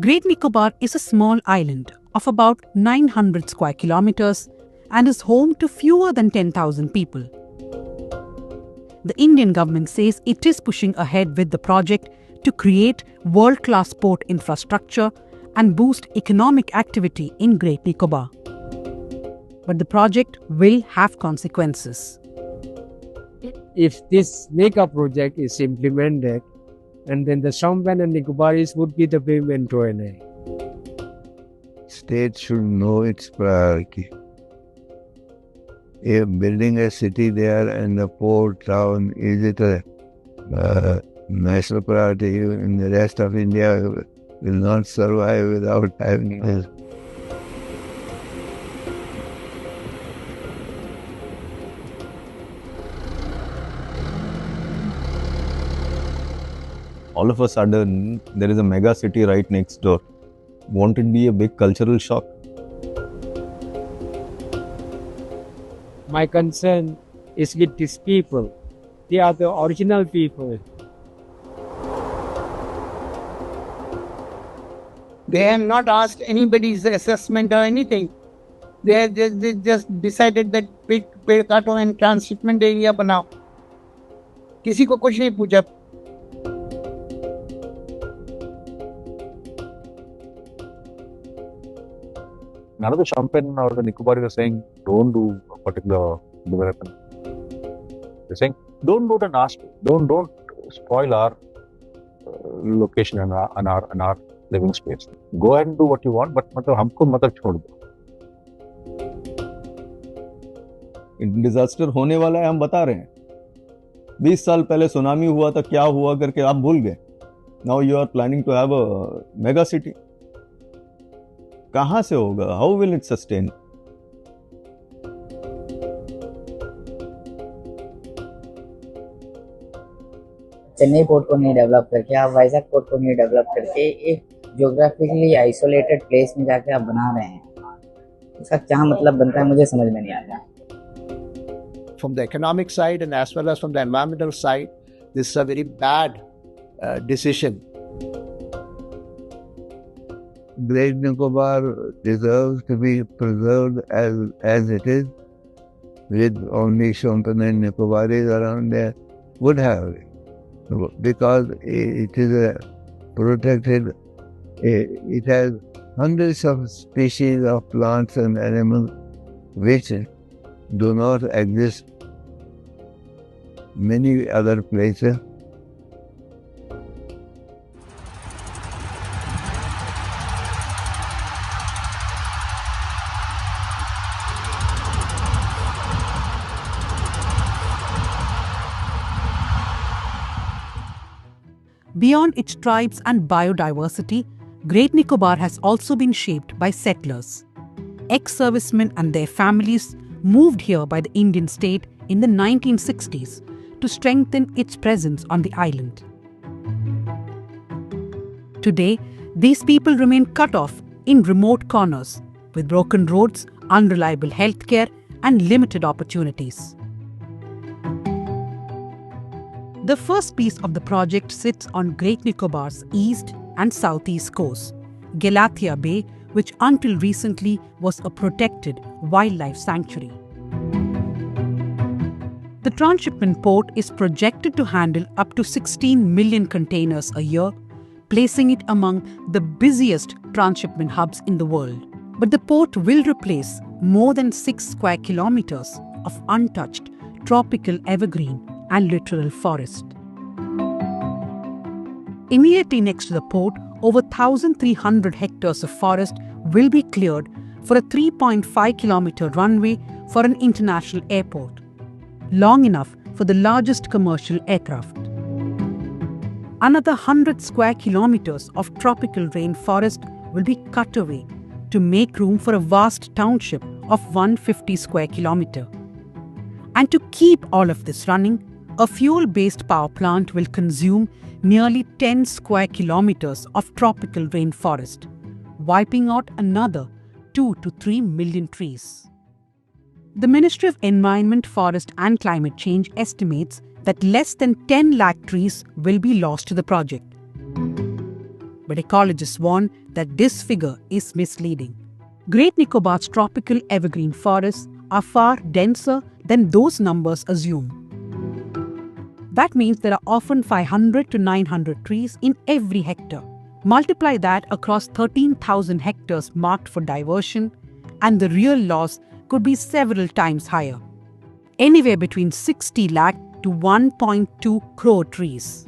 Great Nicobar is a small island of about 900 square kilometers and is home to fewer than 10,000 people. The Indian government says it is pushing ahead with the project to create world-class port infrastructure and boost economic activity in Great Nicobar. But the project will have consequences. If this mega project is implemented, and then the Samban and Nicobaris would be the payment to NA. State should know its priority. If building a city there and a port town, is it a national priority? In the rest of India will not survive without having this. All of a sudden, there is a mega city right next door. Won't it be a big cultural shock? My concern is with these people. They are the original people. They have not asked anybody's assessment or anything. They just decided that पेड़ काटो and transshipment area बनाओ. किसी को कुछ नहीं पूछा. None of the Champagne or the Nicobaris are saying don't do a particular development. They're saying don't do the nasty. Don't spoil our location and our living space. Go ahead and do what you want, but मतलब हमको मतलब छोड़ दो. Disaster होने वाला है, हम बता रहे हैं. 20 साल पहले सुनामी हुआ था, क्या हुआ करके आप भूल गए. Now you are planning to have a mega city. कहां से होगा? How will it sustain? Chennai port को नहीं डेवलप करके आप वाइजैक पोर्ट को नहीं डेवलप करके एक ज्योग्राफिकली आइसोलेटेड प्लेस में जाके आप बना रहे हैं. इसका क्या मतलब बनता है मुझे समझ में नहीं आता. From the economic side and as well as from the environmental side, this is a very bad decision. Great Nicobar deserves to be preserved as it is, with only Champagne and Nicobaris around there would have it. Because it is a protected, it has hundreds of species of plants and animals which do not exist many other places. Beyond its tribes and biodiversity, Great Nicobar has also been shaped by settlers. Ex-servicemen and their families moved here by the Indian state in the 1960s to strengthen its presence on the island. Today, these people remain cut off in remote corners with broken roads, unreliable healthcare, and limited opportunities. The first piece of the project sits on Great Nicobar's east and southeast coast, Galathea Bay, which until recently was a protected wildlife sanctuary. The transshipment port is projected to handle up to 16 million containers a year, placing it among the busiest transshipment hubs in the world. But the port will replace more than 6 square kilometers of untouched tropical evergreen and littoral forest. Immediately next to the port, over 1,300 hectares of forest will be cleared for a 3.5-kilometer runway for an international airport, long enough for the largest commercial aircraft. Another 100 square kilometers of tropical rainforest will be cut away to make room for a vast township of 150 square kilometer. And to keep all of this running, a fuel-based power plant will consume nearly 10 square kilometers of tropical rainforest, wiping out another 2 to 3 million trees. The Ministry of Environment, Forest and Climate Change estimates that less than 10 lakh trees will be lost to the project. but ecologists warn that this figure is misleading. Great Nicobar's tropical evergreen forests are far denser than those numbers assume. That means there are often 500 to 900 trees in every hectare. Multiply that across 13,000 hectares marked for diversion, and the real loss could be several times higher. Anywhere between 60 lakh to 1.2 crore trees.